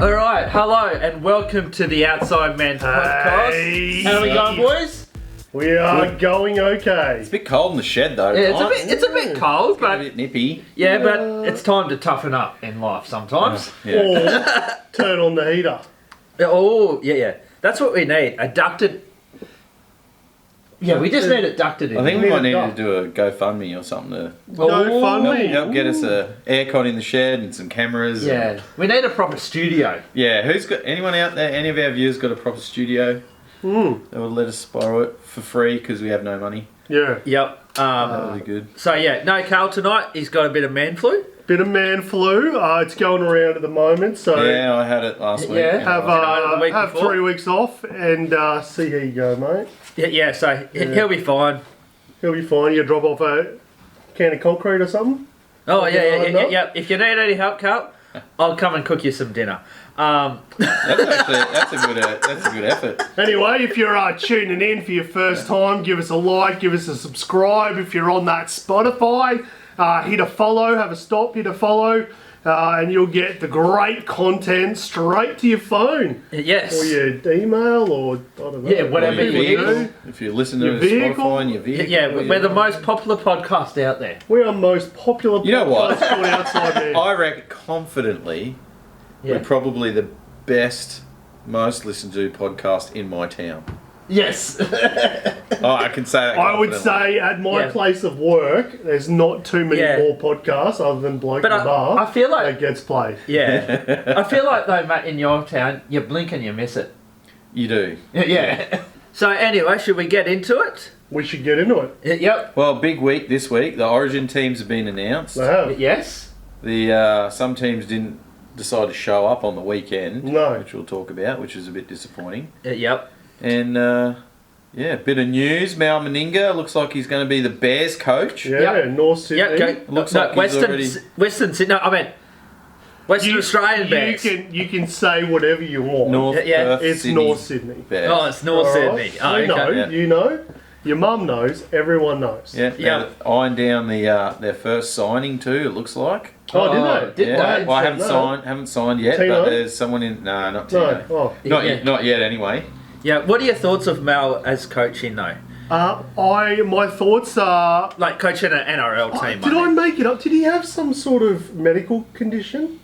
All right, hello and welcome to the Outside Man podcast. How are we going, boys? We are going okay. It's a bit cold in the shed though. Yeah, it's a bit cold, but a bit nippy. yeah, but it's time to toughen up in life sometimes. Yeah. Or turn on the heater. Oh, yeah. That's what we need. A ducted. Yeah, we just need it ducted in. I think we need might a need duck. to do a GoFundMe or something to GoFundMe. help get us a aircon in the shed and some cameras. Yeah, we need a proper studio. Yeah, who's got anyone out there? Any of our viewers got a proper studio? That would let us borrow it for free because we have no money. Yeah. Yep. That would be good. So yeah, no Carl tonight. He's got a bit of man flu. Bit of man flu. It's going around at the moment, so Yeah, I had it last week. Yeah. have the week have before. 3 weeks off and see how you go, mate. Yeah. So he'll be fine. He'll be fine. You drop off a can of concrete or something. Oh Yeah. yeah. If you need any help, Carl, I'll come and cook you some dinner. That's a good effort. Anyway, if you're tuning in for your first time, give us a like, give us a subscribe. If you're on that Spotify, hit a follow, have a stop, hit a follow, and you'll get the great content straight to your phone. Yes. Or your email, or I don't know. Yeah, whatever Or your you vehicle. do. If you listen Your to vehicle. Spotify and your vehicle. Yeah, we're the most popular podcast out there. We are most popular You know what? podcast called Outside Man. I reckon confidently Yeah. we're probably the best, most listened to podcast in my town. Yes. Oh, I can say that. I would confidently. say at my Yeah. place of work, there's not too many Yeah. more podcasts other than Bloke But in the Bar I feel like that gets played. yeah. I feel like though, Matt, in your town, you blink and you miss it. You do. Yeah. So anyway, should we get into it? We should get into it. Yep. Well, big week this week. The Origin teams have been announced. They have. Yes. The some teams didn't decide to show up on the weekend, No. which we'll talk about, which is a bit disappointing. Yep. And yeah, bit of news. Mal Meninga looks like he's going to be the Bears coach. Yeah, Yep. North Sydney. Yep. Okay. Looks no, like he's Western already- Western Sydney. No, I mean Western Australian Bears. You can say whatever you want. North Yeah. Perth, It's Sydney North Sydney. Bears. Oh, it's North Alright? Sydney. Oh, We know, okay. Yeah. you know. Your mum knows, everyone knows. Yeah, Yeah. they've ironed down their first signing too. It looks like. Oh, did they? Did Yeah, they? well, I Said haven't signed yet, Tino? but there's someone in. No, not No. Tino. Oh. Yeah. Not yet. Anyway. Yeah. What are your thoughts of Mal as coaching though? My thoughts are. Like coaching an NRL team. Did I make it up? Did he have some sort of medical condition?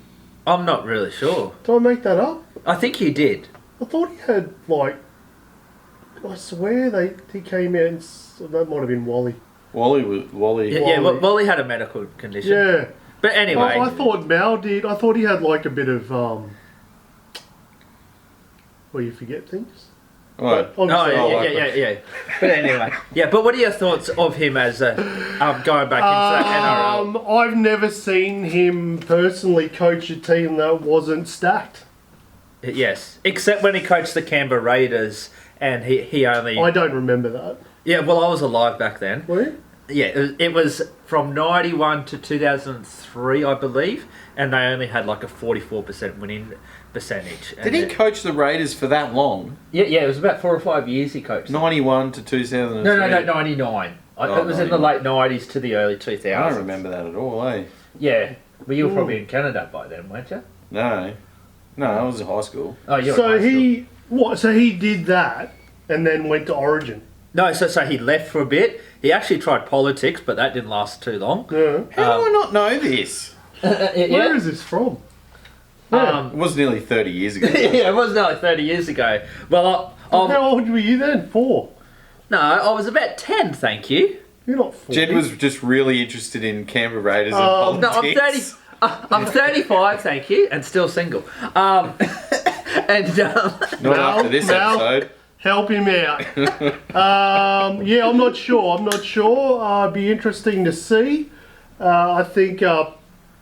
I'm not really sure. Did I make that up? I think he did. I thought he had like. I swear he came out and that might have been Wally. Wally. Yeah. Wally. Wally had a medical condition. Yeah. But anyway. I thought Mal did. I thought he had like a bit of where you forget things. Right. But Oh obviously- yeah. But anyway, yeah. But what are your thoughts of him as a going back into that NRL? I've never seen him personally coach a team that wasn't stacked. Yes, except when he coached the Canberra Raiders, and he only. I don't remember that. Yeah, well, I was alive back then. Were you? Yeah, it was from 91 to 2003, I believe, and they only had like a 44% winning percentage. Did he coach the Raiders for that long? Yeah, it was about 4 or 5 years he coached. 91 to 2003. No, 99. Oh, It was in the 99. late 90s to the early 2000s. I don't remember that at all, eh? Yeah, well, you were probably in Canada by then, weren't you? No, I was in high school. Oh, you're So in high school. he what? So he did that and then went to Origin. No, so he left for a bit. He actually tried politics, but that didn't last too long. Yeah. How do I not know this? Where is this from? It was nearly 30 years ago. Yeah, it was nearly 30 years ago. Well, How old were you then? 4. no, I was about 10, thank you. You're not 4. Jed was just really interested in Canberra Raiders and No, politics. I'm 35, thank you, and still single. Not after this Mal. episode. Help him out. Yeah, I'm not sure. It'd be interesting to see. I think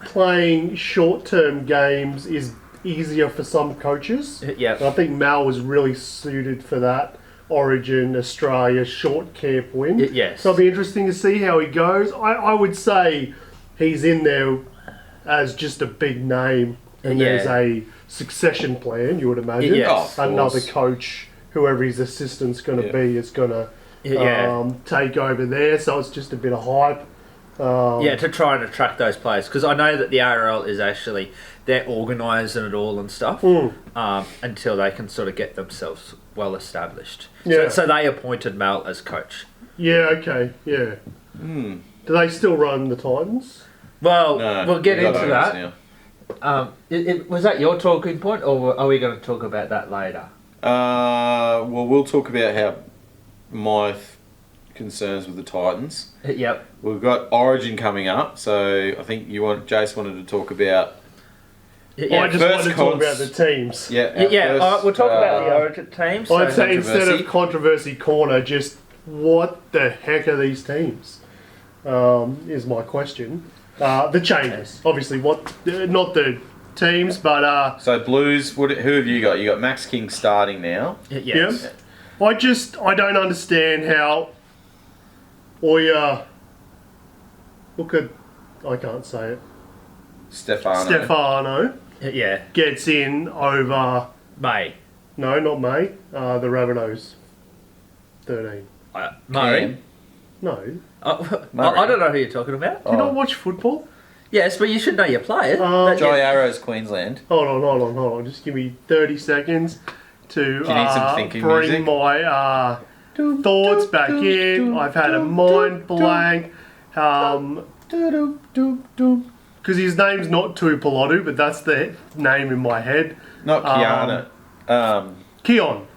playing short-term games is easier for some coaches. Yeah. I think Mal was really suited for that. Origin, Australia, short camp win. Yes. So it'll be interesting to see how he goes. I would say he's in there as just a big name, and Yeah. there's a succession plan, you would imagine. Yes. Oh, of Another course. coach, whoever his assistant's going to Yeah. be, is going to Yeah. take over there. So it's just a bit of hype. To try and attract those players, because I know that the NRL is actually they're organising it all and stuff until they can sort of get themselves well established. Yeah. So they appointed Mal as coach. Yeah. Okay. Yeah. Do they still run the Titans? Well, No, we'll get we got into owners that. now. Was that your talking point, or are we going to talk about that later? Well, we'll talk about how my concerns with the Titans. Yep. We've got Origin coming up, so I think Jace wanted to talk about. I just wanted to talk about the teams. We'll talk about the Origin teams. I'd say instead Controversy. of controversy corner, just what the heck are these teams? Is my question. The changes, obviously. Not the teams, but So Blues, who have you got? You got Max King starting now. Yes. I don't understand how I can't say it. Stefano Yeah. gets in over. May. No, not May. The Rabbitohs. 13. Murray. No. Murray. I don't know who you're talking about. Do you not watch football? Yes, but you should know your players. Jolly Arrows, Queensland. Hold on. Just give me 30 seconds to Do you need some thinking bring music? my thoughts back in. I've had a mind blank. Because his name's not Tuipulotu, but that's the name in my head. Not Kiana. Keon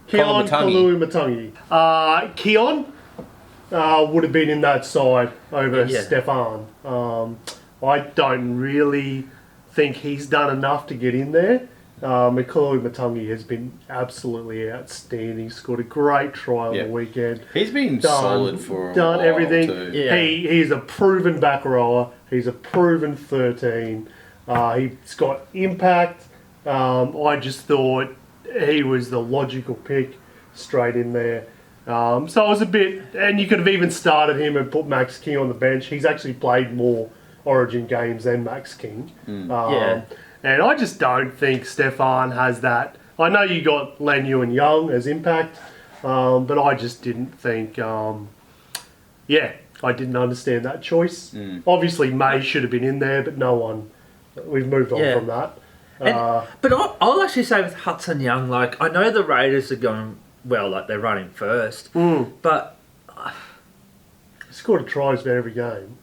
Koloamatangi. Koloamatangi. Keon would have been in that side over Yeah. Stefan. I don't really think he's done enough to get in there. Koloamatangi has been absolutely outstanding. Scored a great try on the weekend. He's been solid for a done while everything. too. Yeah. He's a proven back rower. He's a proven 13. He's got impact. I just thought he was the logical pick straight in there. So I was a bit, and you could have even started him and put Max King on the bench. He's actually played more Origin games than Max King. And I just don't think Stefan has that. I know you got Lanu and Young as impact, but I just didn't think, I didn't understand that choice. Obviously, May should have been in there, but no one. We've moved on from that. But I'll actually say with Hudson Young, like, I know the Raiders are going well, like they're running first, but He scored a tries for every game.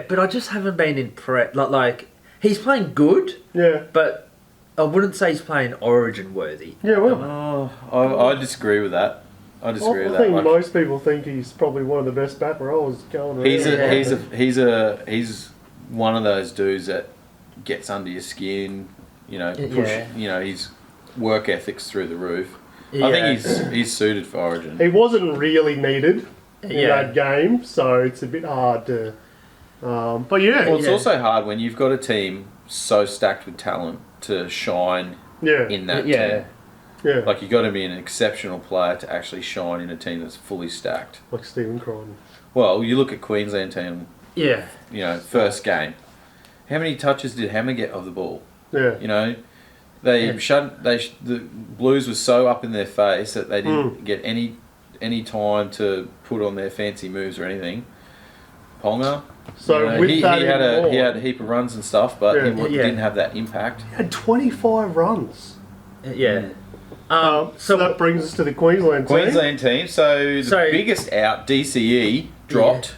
but I just haven't been impressed. Like he's playing good, Yeah. but I wouldn't say he's playing Origin worthy. Yeah, well, I disagree with that. I I disagree with think that. Like, most people think he's probably one of the best back rowers going around. he's one of those dudes that gets under your skin. His work ethic's through the roof. I think he's suited for Origin. He wasn't really needed in Yeah. that game, so it's a bit hard to. But yeah, Well, it's also hard when you've got a team so stacked with talent to shine in that team. Yeah, Like, you've got to be an exceptional player to actually shine in a team that's fully stacked. like Stephen Crichton. Well, you look at Queensland team, first game. How many touches did Hammer get of the ball? Yeah, The Blues were so up in their face that they didn't get any time to put on their fancy moves or anything. Ponga. So with he that had in he had a mind, heap of runs and stuff, but Yeah. he didn't have that impact. he had 25 runs. So So that brings us to the Queensland team. Queensland team. So the biggest out, DCE, dropped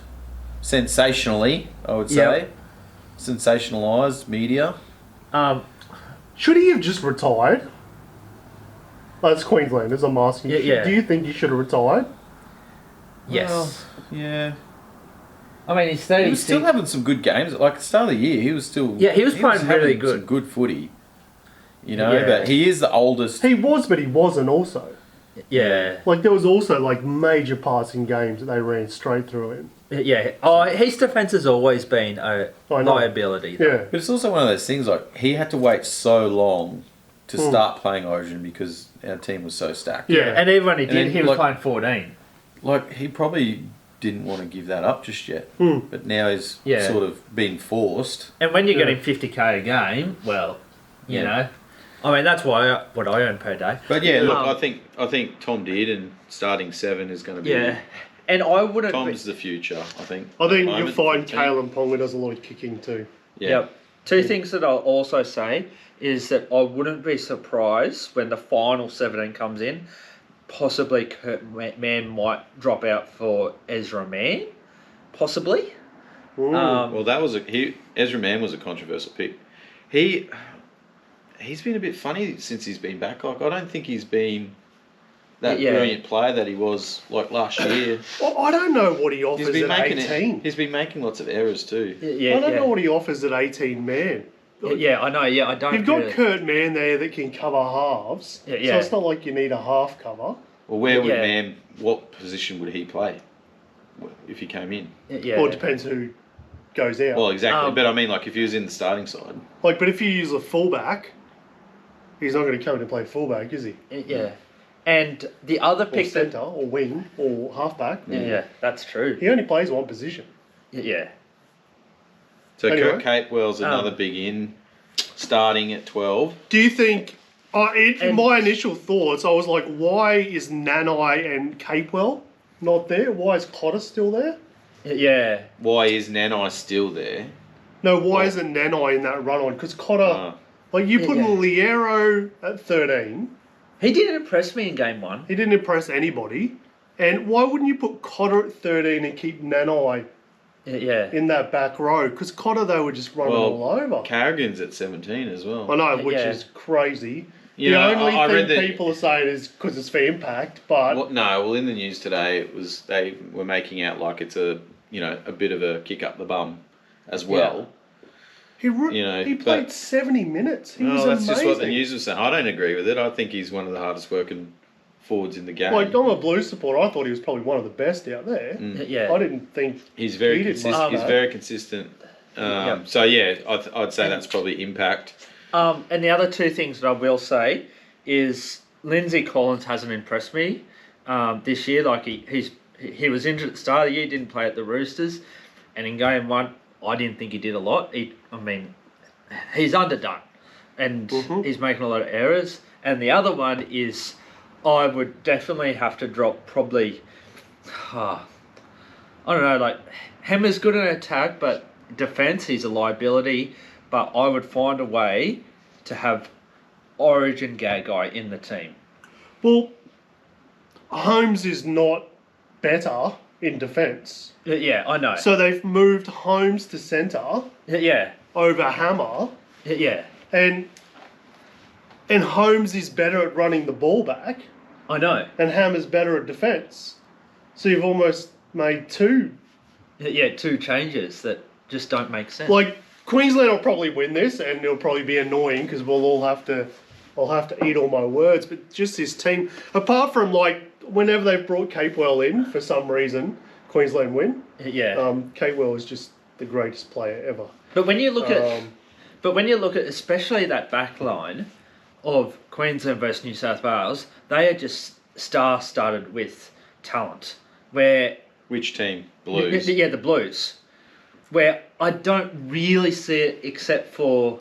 sensationally, I would say. Sensationalised media. Should he have just retired? That's Queenslanders, I'm asking. Yeah. Do you think he should have retired? Yes. Well, yeah. I mean, he's He 36. was still having some good games. Like, at the start of the year, he was still... Yeah, he was playing having really good. some good footy. But he is the oldest... He was, but he wasn't also. Yeah. Like, there was also, like, major passing games that they ran straight through him. Yeah. Oh, his defence has always been a I know. liability. Though. Yeah. But it's also one of those things, like, he had to wait so long to start playing Origin because our team was so stacked. Yeah. And even when he did, then, he was like- playing 14. Like, he probably didn't want to give that up just yet. But now he's Yeah. sort of been forced. And when you're getting 50k a game, well, you know, I mean that's what I earn per day. But yeah, look, I think Tom did, and starting 7 is going to be... Yeah. And I wouldn't... Tom's the future, I think. I think at the you'll moment, find 15. Kalen Ponga does a lot of kicking too. Yeah. Yep. Two things that I'll also say is that I wouldn't be surprised when the final 17 comes in, possibly Kurt Mann might drop out for Ezra Mann, possibly. Well, Ezra Mann was a controversial pick. He's been a bit funny since he's been back. Like, I don't think he's been that brilliant player that he was like last year. Well, I don't know what he offers at 18. He's been making lots of errors too. I don't know what he offers at 18 man. Yeah, I know. Yeah, I don't. You've got Kurt Mann there that can cover halves. So it's not like you need a half cover. Well, where would Mann? What position would he play if he came in? Yeah. Well, it depends who goes out. Well, exactly. But I mean, like if he was in the starting side. Like, but if you use a fullback, he's not going to come in and play fullback, is he? Yeah. And the other Or pick centre, or wing, or halfback. Yeah, that's true. He only plays one position. Yeah. So Anyway. Kurt Capewell's another big in, starting at 12. Do you think... in my initial thoughts, I was like, why is Nanai and Capewell not there? Why is Cotter still there? Yeah. Why is Nanai still there? No, why isn't Nanai in that run on? Because Cotter... Like, you put in Liero at 13... He didn't impress me in game one. He didn't impress anybody. And why wouldn't you put Cotter at 13 and keep Nanai in that back row? Because Cotter, they were just running all over. Carrigan's at 17 as well. I know, which is crazy. You the know, only thing people are saying is because it's for impact, but... Well, in the news today, it was they were making out like it's a bit of a kick up the bum as well. He played 70 minutes. He was that's amazing. just what the news was saying. I don't agree with it. I think he's one of the hardest working forwards in the game. Like, I'm a Blues supporter. I thought he was probably one of the best out there. I didn't think he's very consistent. He's very consistent. So yeah, I'd say that's probably impact. And the other two things that I will say is Lindsay Collins hasn't impressed me this year. Like he was injured at the start of the year, didn't play at the Roosters, and in game one, I didn't think he did a lot. He's underdone, and he's making a lot of errors. And the other one is, I would definitely have to drop probably, I don't know, like, Hammer's good in attack, but defence, he's a liability. But I would find a way to have Origin Gagai in the team. Well, Holmes is not better in defence. Yeah, I know. So they've moved Holmes to centre. Yeah. Over Hammer. Yeah. And Holmes is better at running the ball back. I know. And Hammer's better at defence. So you've almost made two. Yeah, two changes that just don't make sense. Like, Queensland will probably win this, and it'll probably be annoying because I'll have to eat all my words. But just this team, apart from like whenever they've brought Capewell in for some reason, Queensland win. Yeah. Capewell is just the greatest player ever. But when you look at especially that back line of Queensland versus New South Wales, they are just star-studded with talent. Which team? Blues. Yeah, the Blues. Where I don't really see it except for...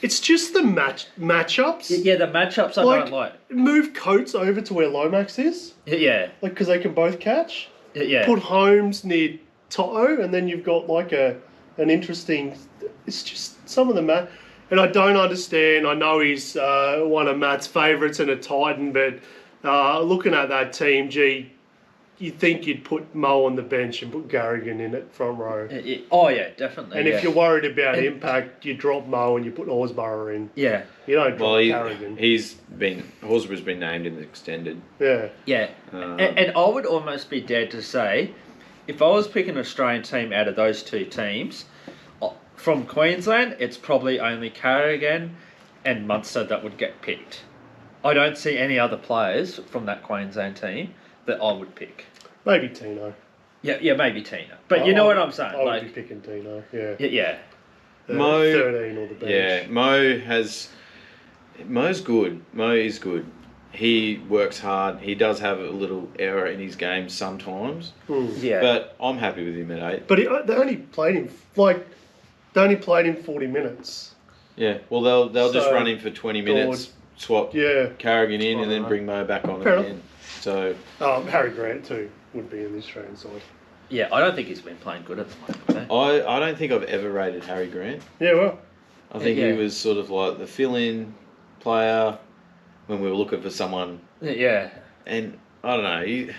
It's just the matchups. Yeah, the matchups I don't like. Move Coates over to where Lomax is. Yeah. Like, because they can both catch. Yeah. Put Holmes near Toto, and then you've got like an interesting... It's just some of the and I don't understand. I know he's one of Matt's favourites and a Titan, but looking at that team, you'd think you'd put Mo on the bench and put Garrigan in at front row. Oh, yeah, definitely. And if you're worried about impact, you drop Mo and you put Horsburgh in. Yeah. You don't drop Garrigan. Horsburgh's been named in the extended. Yeah. Yeah. And I would almost be dared to say, if I was picking an Australian team out of those two teams, from Queensland, it's probably only Carrigan and Munster that would get picked. I don't see any other players from that Queensland team that I would pick. Maybe Tino. Yeah, maybe Tina. But you know what I'm saying? I would be picking Tino, yeah. Yeah. Mo, 13 or the bench. Yeah, Mo's good. Mo is good. He works hard. He does have a little error in his game sometimes. Yeah. But I'm happy with him at 8. But they only played him 40 minutes. Yeah, well, they'll just run him for 20 minutes, swap Carrigan in, and then bring Mo back on again. So Harry Grant too. would be in the Australian side. Yeah, I don't think he's been playing good at the moment. I don't think I've ever rated Harry Grant. Yeah, well. I think he was sort of like the fill-in player when we were looking for someone. Yeah. And I don't know.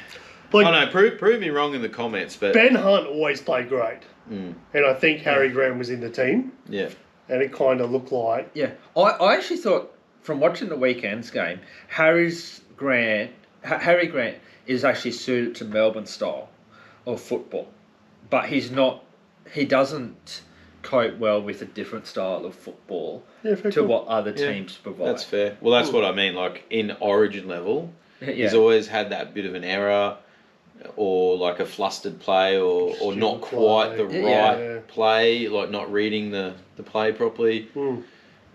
I don't know. Prove me wrong in the comments, but Ben Hunt always played great, and I think Harry Grant was in the team. Yeah. And it kind of looked like. Yeah, I actually thought from watching the weekend's game, Harry Grant is actually suited to Melbourne style of football, but he doesn't cope well with a different style of football to what other teams provide. That's fair. Well, that's what I mean. Like in Origin level, he's always had that bit of an error, or like a flustered play, or not quite the right play, like not reading the play properly.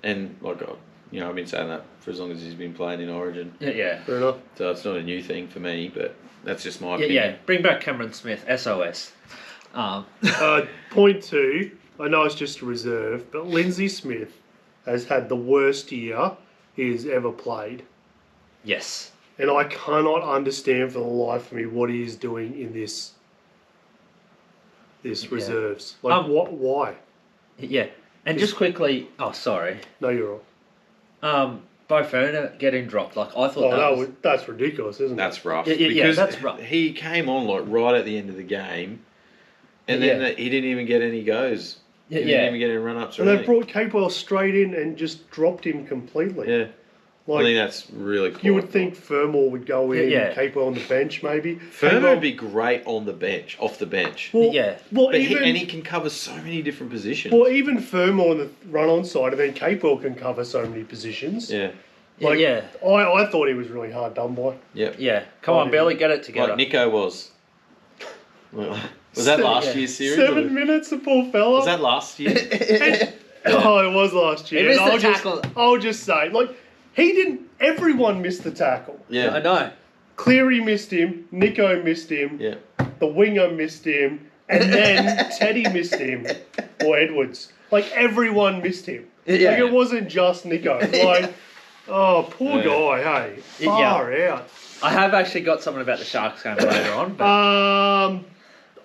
And like I've been saying that for as long as he's been playing in Origin. Yeah. Fair enough. So it's not a new thing for me, but that's just my opinion. Yeah. Bring back Cameron Smith, SOS. Point 2. I know it's just a reserve, but Lindsay Smith has had the worst year he has ever played. Yes. And I cannot understand for the life of me what he is doing in this reserves. Like, why? Yeah. And just quickly... Oh, sorry. No, you're wrong. Bo Ferner getting dropped. Like, I thought that's ridiculous, isn't it? That's rough. Yeah, that's rough. He came on like right at the end of the game, and then he didn't even get any goes. He didn't even get any run-ups or anything. anything. They brought Capewell straight in and just dropped him completely. Yeah. Like, I think that's really cool. You would think Fermor would go in and Capewell on the bench, maybe. Fermor would be great on the bench, off the bench. Well, he can cover so many different positions. Well, even Fermor on the run-on side, and then Capewell can cover so many positions. Yeah. I thought he was really hard done by. Yep. Yeah. Come on, Billy, get it together. Like Nico was. Was that last year's series? 7 minutes, the poor fella. Was that last year? Oh, it was last year. He missed the tackle. I'll just say, like, he didn't... Everyone missed the tackle. Yeah. I know. Cleary missed him. Nico missed him. Yeah. The winger missed him. And then Teddy missed him. Or Edwards. Like, everyone missed him. Yeah. Like, it wasn't just Nico. Like, oh, poor guy, hey. Far out. I have actually got something about the Sharks game later on. But...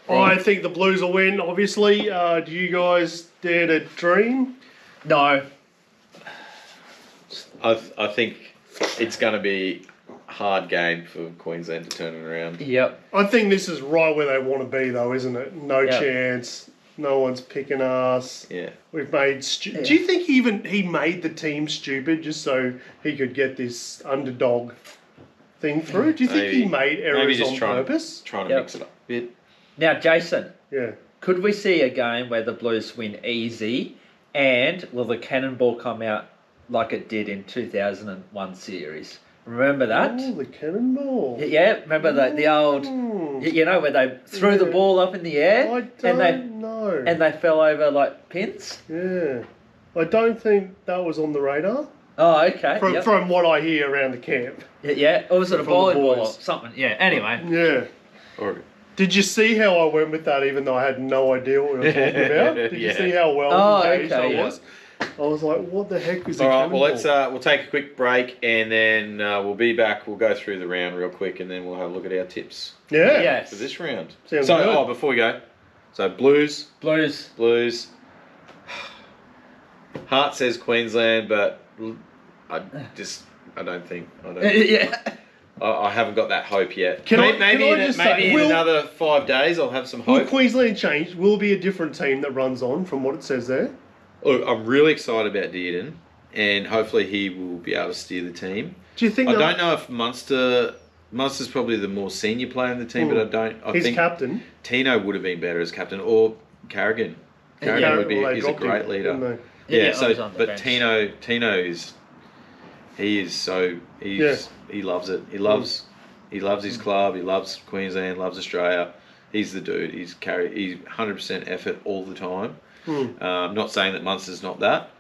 I think the Blues will win, obviously. Do you guys dare to dream? No. I think it's going to be a hard game for Queensland to turn it around. Yep. I think this is right where they want to be, though, isn't it? No chance. No one's picking us. Yeah. We've made... Do you think he made the team stupid just so he could get this underdog thing through? Do you think he made errors on purpose? Trying to mix it up a bit. Now, Jason. Yeah. Could we see a game where the Blues win easy, and will the cannonball come out like it did in 2001 series? Remember that? Oh, the cannonball. Yeah, remember the old, where they threw the ball up in the air? I don't know. And they fell over like pins? Yeah. I don't think that was on the radar. Oh, okay. From what I hear around the camp. Yeah, or was it a volleyball or something? Yeah, anyway. Yeah. Did you see how I went with that, even though I had no idea what we were talking about? Did you see how well engaged I was? I was like, what the heck was the cannonball? All right, well, we'll take a quick break, and then we'll be back. We'll go through the round real quick, and then we'll have a look at our tips for this round. Sounds good. Before we go, so Blues. Heart says Queensland, but I don't think. I haven't got that hope yet. Maybe in another 5 days I'll have some hope. Will Queensland change? Will be a different team that runs on from what it says there? Look, I'm really excited about Dearden, and hopefully he will be able to steer the team. Do you think? I don't know if Munster's probably the more senior player in the team, but I think captain. Tino would have been better as captain, or Carrigan. Carrigan he's a great leader. But Tino is. He loves it. He loves his club. He loves Queensland. Loves Australia. He's the dude. He's 100% effort all the time. Not saying that Munster's not that,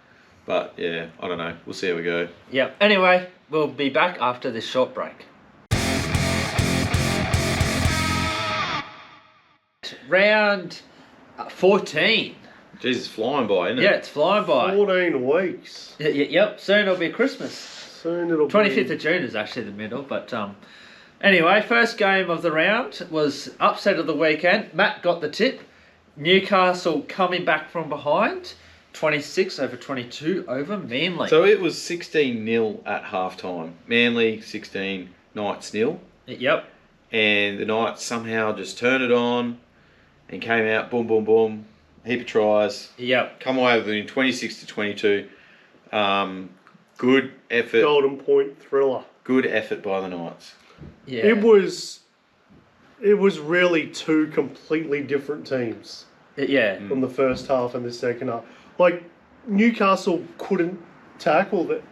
but yeah, I don't know. We'll see how we go. Yeah. Anyway, we'll be back after this short break. Round 14. Jesus, flying by, isn't it? Yeah, it's flying by. 14 weeks. Yep. Soon it'll be Christmas. Soon it'll 25th of June is actually the middle, but Anyway, first game of the round was upset of the weekend. Matt got the tip. Newcastle coming back from behind. 26-22 over Manly. So it was 16-0 at halftime. Manly 16, Knights 0. Yep. And the Knights somehow just turned it on and came out, boom, boom, boom, heap of tries. Yep. Come away with it 26-22. Good effort. Golden point thriller. Good effort by the Knights. Yeah. It was really two completely different teams Yeah. from the first half and the second half. Like, Newcastle couldn't tackle that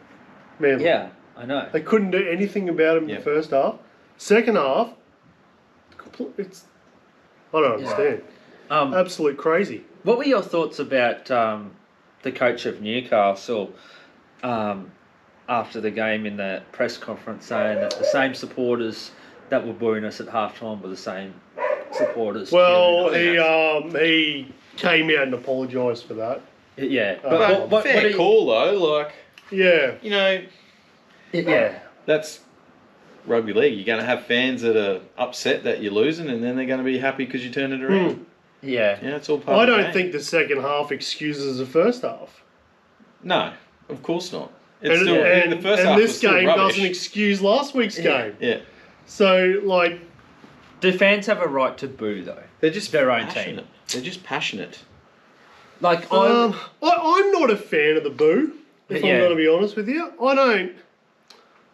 Manly. Yeah, I know. They couldn't do anything about him in the first half. Second half, it's... I don't understand. Absolute crazy. What were your thoughts about the coach of Newcastle after the game in the press conference saying that the same supporters that were booing us at halftime were the same supporters? Well, he came out and apologised for that. Yeah. But fair call, though. Like, Yeah. you know, yeah. that's rugby league. You're going to have fans that are upset that you're losing, and then they're going to be happy because you turned it around. Yeah. Yeah, it's all part I of the don't game. think the second half excuses the first half. No, of course not. And The first half this was still game rubbish. doesn't excuse last week's game. Yeah. So, like... Do fans have a right to boo, though? They're just their own passionate. team. They're just passionate. Like, I'm not a fan of the boo, if Yeah. I'm going to be honest with you. I don't...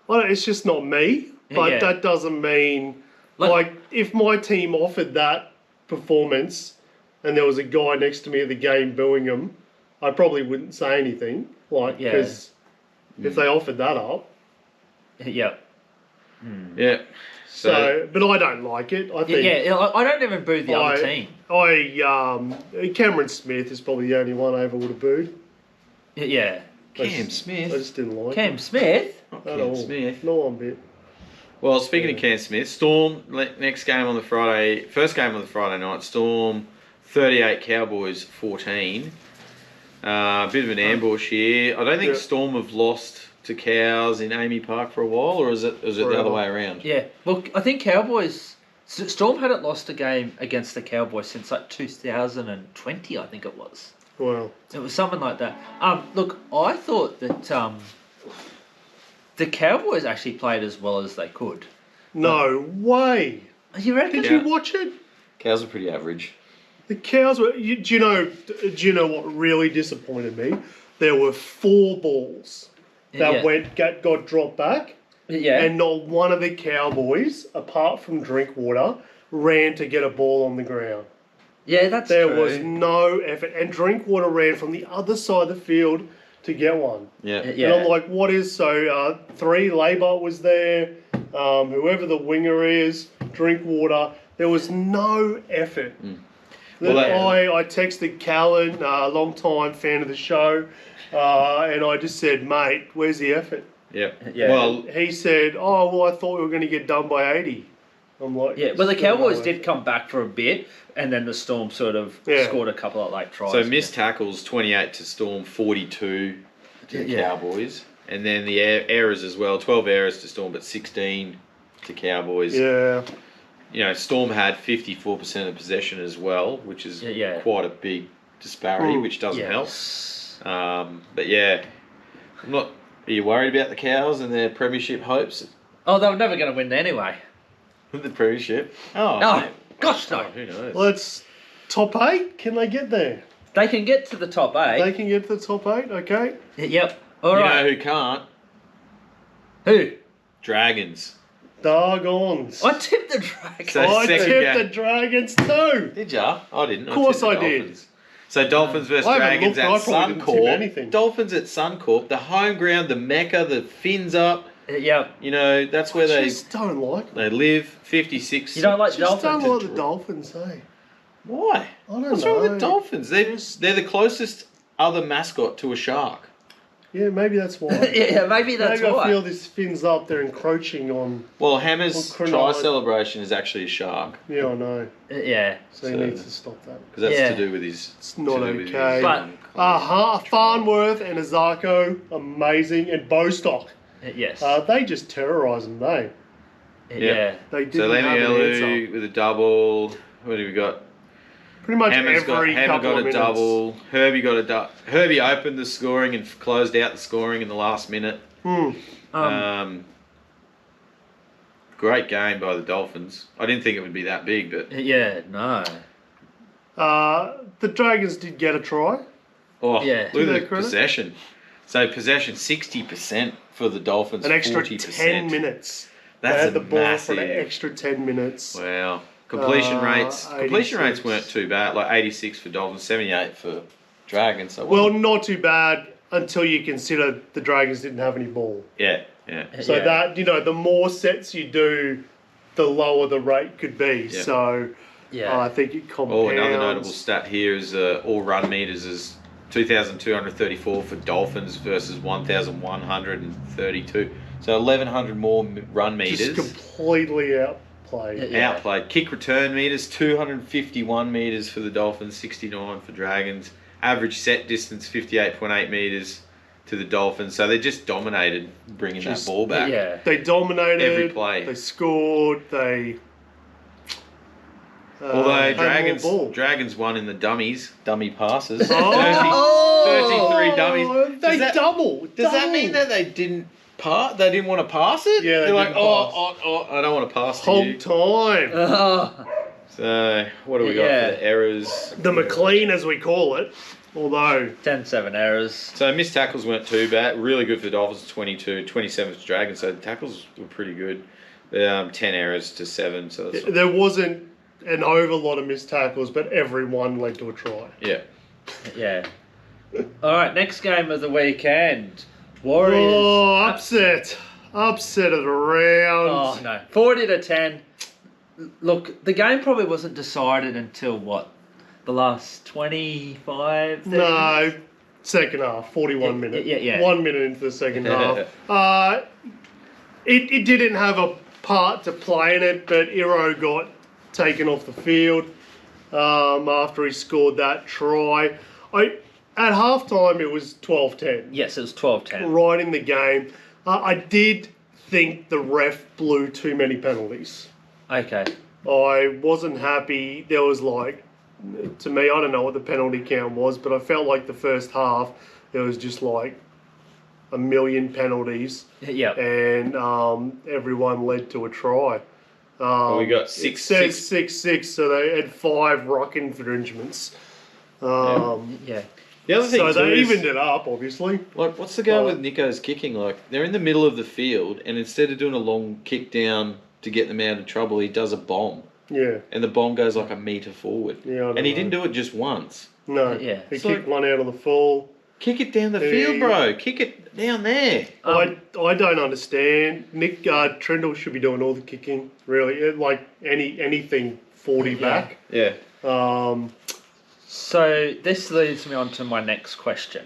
It's just not me. But Yeah. that doesn't mean... Like, if my team offered that performance and there was a guy next to me at the game booing him, I probably wouldn't say anything. Like, because if they offered that up... Yeah. Yeah. So, but I don't like it. I think... Yeah, I don't even boo the other team. Cameron Smith is probably the only one I ever would have booed. Yeah. Cam I Smith. just didn't like Cam him. Smith? Not At Cam all. Smith. Not one bit. Well, speaking of Cam Smith, Storm, next game on the Friday, first game on the Friday night, Storm 38, Cowboys 14. Bit of an ambush here. I don't think Storm have lost to Cows in Amy Park for a while, or is it the other way around? Yeah. Well, I think Cowboys... Storm hadn't lost a game against the Cowboys since like 2020, I think it was. Wow. It was something like that. Look, I thought that the Cowboys actually played as well as they could. No way. You reckon? Did you watch it? Cows are pretty average. The Cows were... Do you know what really disappointed me? There were 4 balls that got dropped back. Yeah. And not one of the Cowboys, apart from Drinkwater, ran to get a ball on the ground. Yeah, that's There true. was no effort. And Drinkwater ran from the other side of the field to get one. Yeah. And I'm like, what is... So, 3, Labour was there. Whoever the winger is, Drinkwater. There was no effort. Well, I texted Callan, a long-time fan of the show, and I just said, mate, where's the effort? Yeah. Yeah. He said, oh, well, I thought we were going to get done by 80. I'm like... Yeah, well, the still Cowboys no did effort. come back for a bit, and then the Storm sort of scored a couple of late tries. So missed tackles 28 to Storm, 42 to the Cowboys. And then the errors as well, 12 errors to Storm, but 16 to Cowboys. Yeah. You know, Storm had 54% of possession as well, which is quite a big disparity, which doesn't help. But yeah, I'm not... Are you worried about the Cows and their premiership hopes? Oh, they were never going to win anyway. The premiership? Oh, No, gosh no. who knows? Let's... Top 8? Can they get there? They can get to the top 8. They can get to the top 8, okay? Yep. All You right. know who can't? Who? Dragons. Doggons. I tipped the Dragons. So I second tipped game. the Dragons too. Did ya? I didn't. Of course tipped the I did. Dolphins. So Dolphins versus I haven't Dragons looked, at I probably didn't tip Suncorp. anything. Dolphins at Suncorp, the home ground, the mecca, the fins up. Yep. You know, that's where I just don't like them. they live. 56. You don't like Just Dolphins? don't like the Dolphins, hey? Why? I don't What's know. wrong with the Dolphins? They're the closest other mascot to a shark. Yeah, maybe that's why. Yeah, maybe that's maybe why. I feel this fins up, they're encroaching on... Well, Hammer's Well, try Cronulla- celebration is actually a shark Yeah, I know. Yeah. So he needs to stop that. because that's Yeah. to do with his. It's not to do with okay. his, But- Farnworth and Azarko, amazing. And Bostock. Yes. They just terrorise them, they. Yeah. They didn't So have an answer. Lemielu with a double. What have we got? Pretty much Hammer every got couple of a minutes. double. Herbie got a Herbie opened the scoring and closed out the scoring in the last minute. Great game by the Dolphins. I didn't think it would be that big, but Yeah, no. The Dragons did get a try. look To at their the credit. possession. So possession 60% for the Dolphins. An extra 40%. 10 minutes. That's they had a the ball massive. for an extra 10 minutes. Wow. Completion rates 86. weren't too bad. Like 86 for Dolphins, 78 for Dragons. So Well, not too bad until you consider the Dragons didn't have any ball. yeah. So that, the more sets you do, the lower the rate could be. Yeah. So I think it compounds. Another notable stat here is all run meters is 2,234 for Dolphins versus 1,132. So 1,100 more run meters. Just completely outplayed. Yeah. Outplayed. Kick return meters, 251 meters for the Dolphins, 69 for Dragons. Average set distance, 58.8 meters to the Dolphins. So they just dominated bringing that ball back. Yeah. They dominated. Every play. They scored. They. Although had more ball. Dragons won in the dummy passes. 33 dummies. They double. Does that mean that they didn't They didn't want to pass it? Yeah, They're like, didn't pass. I don't want to pass to Whole you. time? So, what do we got for the errors? The McLean, as we call it. Although 10-7 errors. So, missed tackles weren't too bad. Really good for the Dolphins, 22, 27 for Dragons. So, the tackles were pretty good. 10 errors to 7. So that's there wasn't an lot of missed tackles, but every one led to a try. yeah. Yeah. All right, next game of the weekend. Warriors. Oh, upset of the round. Oh, no. 40-10. Look, the game probably wasn't decided until what? The last 25? 30 No, second half, 41 minutes. Yeah. 1 minute into the second half. It didn't have a part to play in it, but Iro got taken off the field after he scored that try. At halftime, it was 12-10. Yes, it was 12-10. Right in the game. I did think the ref blew too many penalties. Okay. I wasn't happy. There was to me, I don't know what the penalty count was, but I felt like the first half, there was just a million penalties. Yeah. And everyone led to a try. We got It 6. says 6-6, so they had 5 ruck infringements. Yeah. The other thing So too they is, evened it up, obviously. what's the go with Nico's kicking? They're in the middle of the field, and instead of doing a long kick down to get them out of trouble, he does a bomb. Yeah. And the bomb goes like a metre forward. Yeah, I don't and he know. didn't do it just once. No. Yeah. He So- kicked one out of the full. Kick it down the field, bro. Kick it down there. I don't understand. Nick Trindle should be doing all the kicking, really. Anything 40 back. Yeah. So this leads me on to my next question.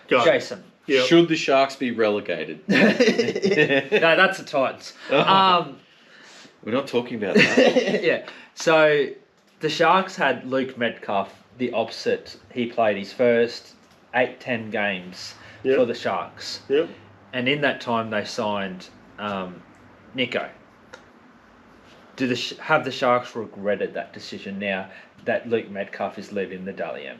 Go. Jason. Yeah. Should the Sharks be relegated? No, that's the Titans. We're not talking about that. Yeah. So the Sharks had Luke Metcalf, the opposite. He played his first 8-10 games for the Sharks. Yep. And in that time they signed Nico. Have the Sharks regretted that decision now that Luke Metcalf is leading the Dally M?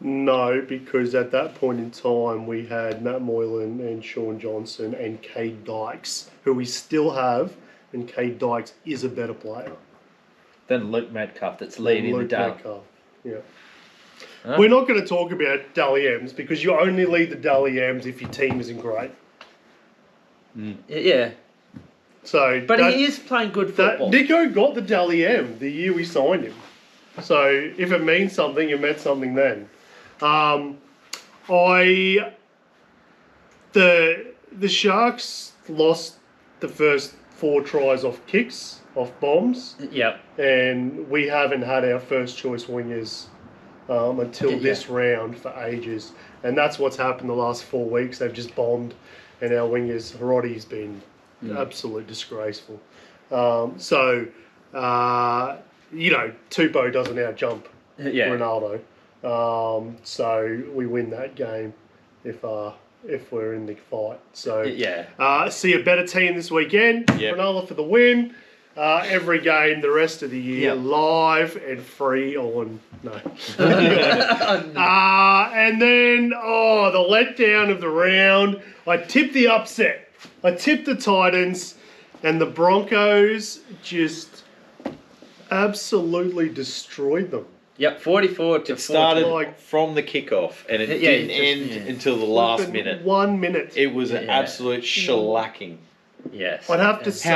No, because at that point in time we had Matt Moylan and Sean Johnson and Cade Dykes, who we still have, and Cade Dykes is a better player Then Luke Metcalf that's leading than Luke the Dally. Metcalf. Yeah. Huh? We're not going to talk about Dally M's because you only lead the Dally M's if your team isn't great. Yeah. So, But he is playing good football. Nico got the Dally M the year we signed him. So if it means something, it meant something then. The Sharks lost the first 4 tries off kicks, off bombs, Yep. and we haven't had our first choice wingers until this round for ages. And that's what's happened the last 4 weeks. They've just bombed, and our wingers, Hirotti's been absolutely disgraceful. Tupou doesn't out-jump Yeah. Ronaldo. So we win that game if if we're in the fight. So Yeah. see a better team this weekend. Yep. Cronulla for the win. Every game the rest of the year live and free on and then the letdown of the round. I tipped the upset. I tipped the Titans, and the Broncos just absolutely destroyed them. Yep, 44 to It started 40. from the kickoff, and it Yeah, didn't it just- end until the last minute. 1 minute. It was an absolute shellacking. Yes. I'd have to say.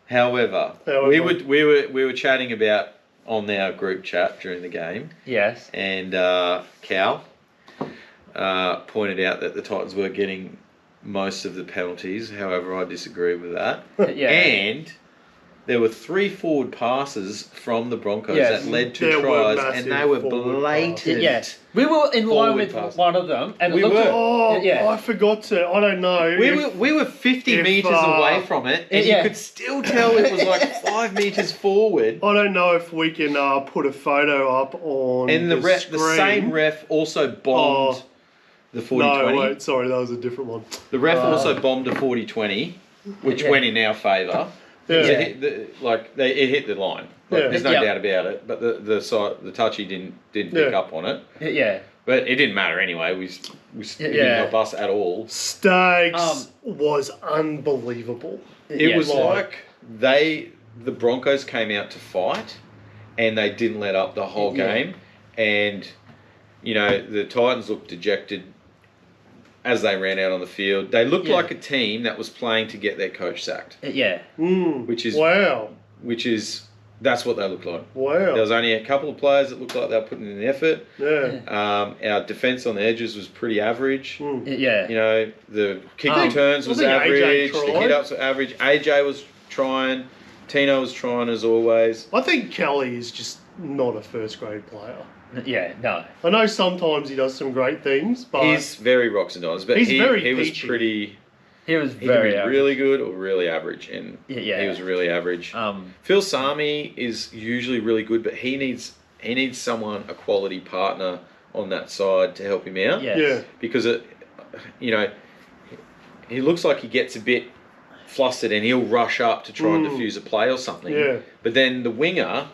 However, we were chatting about on our group chat during the game, Yes. and Cal pointed out that the Titans were getting most of the penalties. However, I disagree with that. Yeah. And there were 3 forward passes from the Broncos Yes. that led to There were tries, massive and they were forward blatant. Yes. We were in line Forward with pass. one of them, and We it looked were. I forgot to. I don't know. We were 50 if, metres away from it, and you could still tell it was like 5 metres forward. I don't know if we can put a photo up on And the screen. same ref also bombed the 40-20. No, wait, sorry, that was a different one. The ref also bombed a 40-20, which went in our favour. Yeah. It hit it hit the line. Like, there's no doubt about it. But the touchy didn't pick up on it. Yeah. But it didn't matter anyway. It didn't help us at all. Stags was unbelievable. It was like the Broncos came out to fight, and they didn't let up the whole game. And the Titans looked dejected as they ran out on the field. They looked like a team that was playing to get their coach sacked. Yeah. Which is that's what they looked like. Wow. There was only a couple of players that looked like they were putting in the effort. Yeah. Our defence on the edges was pretty average. Yeah. The kick returns was average. The hit-ups were average. AJ was trying. Tino was trying as always. I think Kelly is just not a first-grade player. Yeah, no. I know sometimes he does some great things, but He's very rocks and dimes, but He's he very was peachy. pretty... He was He very could be average. really good or really average, and he was really average. Phil Sami is usually really good, but he needs someone, a quality partner on that side to help him out. Yes. yeah. Because he looks like he gets a bit flustered and he'll rush up to try and defuse a play or something. Yeah. But then the winger,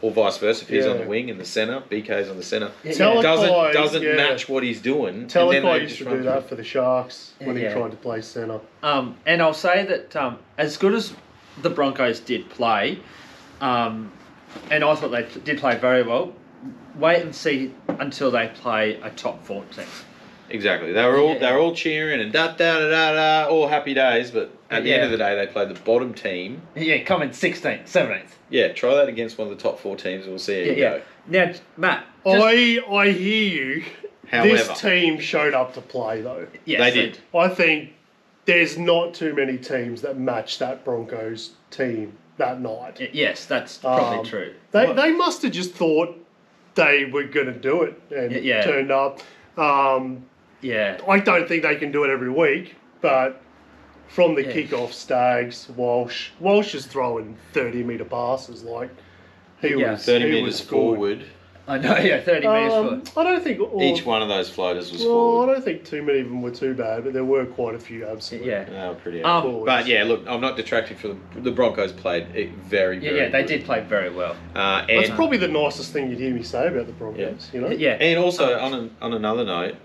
or vice versa, if he's on the wing in the centre, BK's on the centre, doesn't match what he's doing. Telekai used to do that for the Sharks when he tried to play centre. And I'll say that as good as the Broncos did play, and I thought they did play very well, wait and see until they play a top 4 team. Exactly. They were all cheering and all happy days, but at the end of the day, they played the bottom team. Yeah, come in 16th, 17th. Yeah, try that against one of the top 4 teams, and we'll see how you go. Now, Matt. I hear you. However, this team showed up to play, though. Yes, they did. I think there's not too many teams that match that Broncos team that night. Yes, that's probably true. They must have just thought they were going to do it and turned up. I don't think they can do it every week, but from the kickoff, Stags, Walsh is throwing 30-metre passes like he was 30 he metres was good. forward. I know, 30 metres forward. I don't think Each one of those floaters was I forward. don't think too many of them were too bad, but there were quite a few absolutely. Yeah. They were pretty forwards. But yeah, look, I'm not detracting from the Broncos played very, very Yeah, they good. did play very well. That's probably the nicest thing you'd hear me say about the Broncos, you know? Yeah. And also, on another note,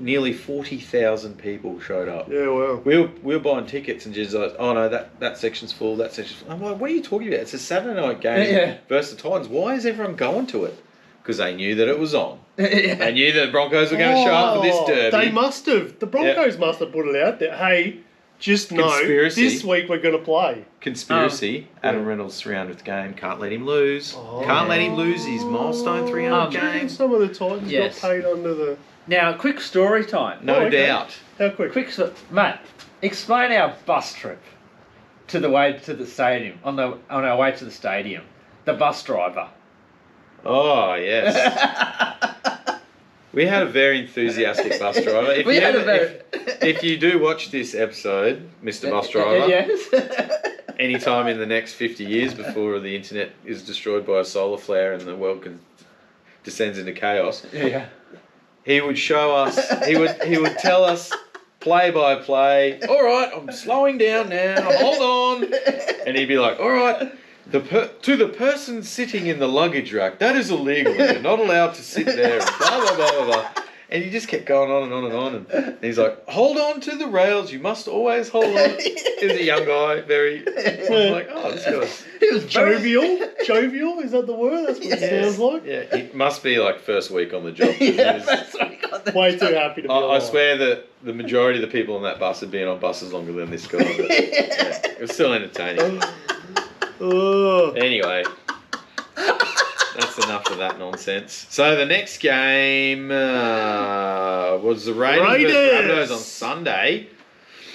nearly 40,000 people showed up. Yeah, well. We were buying tickets and just like, oh no, that section's full, that section's full. I'm like, what are you talking about? It's a Saturday night game versus the Titans. Why is everyone going to it? Because they knew that it was on. They knew that the Broncos were going to show up for this derby. They must have. The Broncos must have put it out there. Hey, just know this week we're going to play. Conspiracy. Adam Reynolds' 300th game. Can't let him lose. Can't let him lose his milestone 300 game. Some of the Titans got paid under the... Now, quick story time. No doubt. How quick? Matt, explain our bus trip to the way to the stadium, on our way to the stadium. The bus driver. Oh, yes. We had a very enthusiastic bus driver. If you do watch this episode, Mr. Bus Driver, anytime in the next 50 years before the internet is destroyed by a solar flare and the world descends into chaos, he would show us. He would tell us play by play. All right, I'm slowing down now. Hold on, and he'd be like, all right. To the person sitting in the luggage rack, that is illegal. You're not allowed to sit there. And blah blah blah blah blah. And he just kept going on and on and on. And he's like, hold on to the rails. You must always hold on. He was a young guy, very. I was like, oh, this guy's. He was jovial. Jovial, is that the word? That's what it sounds like. Yeah, it must be like first week on the job. Way too happy to be I swear that the majority of the people on that bus had been on buses longer than this guy. But, yeah, it was still entertaining. Anyway, that's enough of that nonsense. So the next game was the Raiders versus Rabbitohs on Sunday.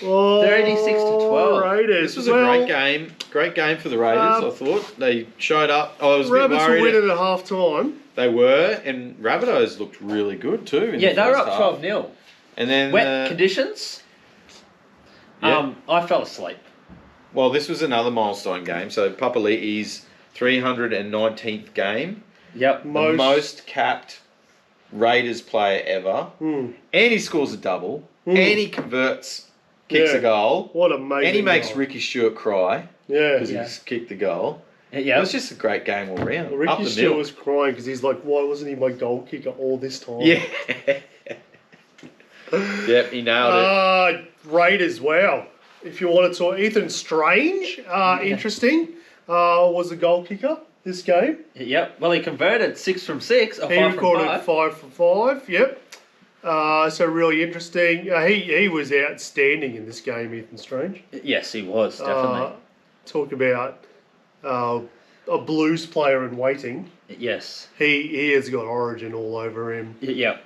36-12. Raiders. This was a great game. Great game for the Raiders, I thought. They showed up. I was a bit Rabbits were worried. winning at half time. They were, and Rabbitohs looked really good too. In Yeah, the they were first up half. 12-0. And then Wet conditions. Yeah. I fell asleep. Well, this was another milestone game. So Papali'i's 319th game. Yep. The most capped Raiders player ever. And he scores a double. And he kicks a goal. What a amazing And he makes goal. Ricky Stewart cry Yeah. because he's kicked the goal. Yeah. It was just a great game all round. Well, Up Ricky the Stewart middle. was crying because he's like, why wasn't he my goal kicker all this time? Yeah. Yep, he nailed it. Raiders, wow. If you want to talk, Ethan Strange, interesting, was a goal kicker this game. Yep. Well, he converted 6 from 6 or He 5 from recorded 5. 5 from 5, yep. So really interesting. He was outstanding in this game, Ethan Strange. Yes, he was definitely. Talk about a blues player in waiting. Yes. He has got origin all over him. Yeah.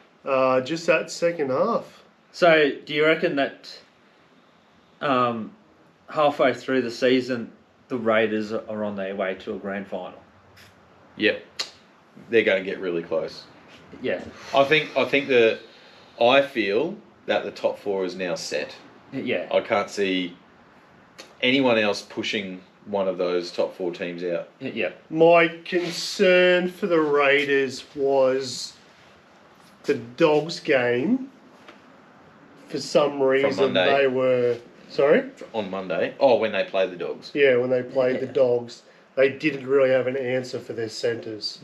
Just that second half. So, do you reckon that halfway through the season, the Raiders are on their way to a grand final? Yep. They're going to get really close. Yeah. I feel that the top 4 is now set. Yeah. I can't see anyone else pushing one of those top 4 teams out. Yeah. My concern for the Raiders was the Dogs game. For some reason, Monday. they were... Sorry? On Monday. Oh, when they play the Dogs. Yeah, when they played the Dogs, they didn't really have an answer for their centres.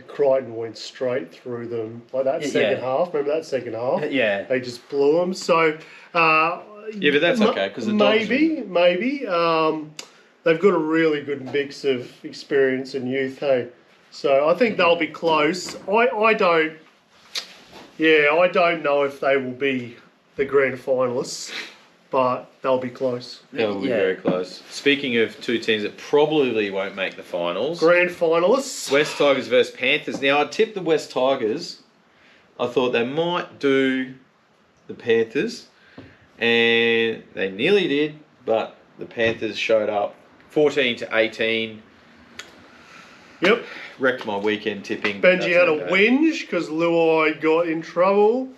Crichton went straight through them. Like that second half. Remember that second half? Yeah. They just blew them. So... Yeah, but that's okay because the Dogs... Maybe. They've got a really good mix of experience and youth, hey? So I think they'll be close. I don't know if they will be the grand finalists, but they'll be close. They'll be very close. Speaking of 2 teams that probably won't make the finals, Grand finalists. West Tigers versus Panthers. Now, I tipped the West Tigers. I thought they might do the Panthers, and they nearly did, but the Panthers showed up 14-18. Yep. Wrecked my weekend tipping. Benji had a whinge because Luai got in trouble.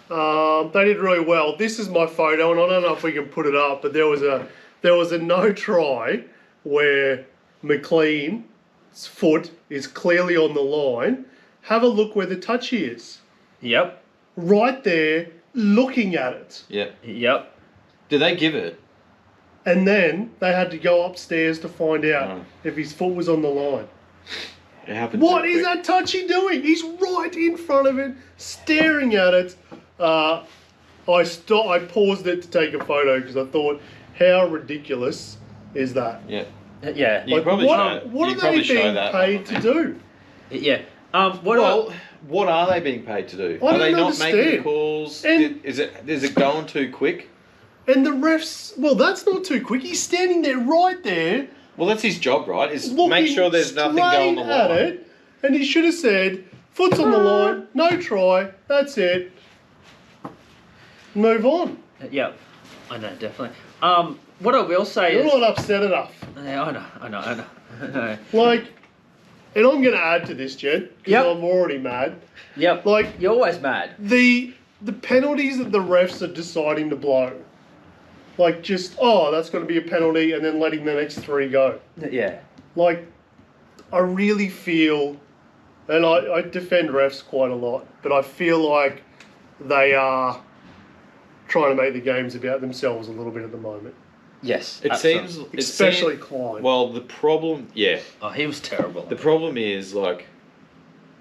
They did really well. This is my photo, and I don't know if we can put it up, but there was a no try where McLean's foot is clearly on the line. Have a look where the touchy is. Yep. Right there, looking at it. Yep. Did they give it? And then they had to go upstairs to find out if his foot was on the line. It happened. What is that touchy doing? He's right in front of it, staring at it. I paused it to take a photo because I thought, how ridiculous is that? Yeah. Yeah. You probably what you are probably they being paid to do? Yeah. What are they being paid to do? I Are they don't not making the understand. calls? And- Is it going too quick? And the refs, well, that's not too quick. He's standing there right there, Well, that's his job, right? Is looking make sure there's nothing going on the straight at line. it, and he should have said, foot's on the line, no try, that's it. Move on. Yep. I know, definitely. What I will say You're is... not upset enough. Yeah, I know. Like, and I'm going to add to this, Jed, because Yep. I'm already mad. Yep. Like, You're always mad. the penalties that the refs are deciding to blow. Like, just, that's going to be a penalty, and then letting the next 3 go. Yeah. Like, I really feel And I defend refs quite a lot, but I feel like they are trying to make the games about themselves a little bit at the moment. Yes. It seems... Especially Klein. Well, the problem... Yeah. Oh, he was terrible. The problem is, like,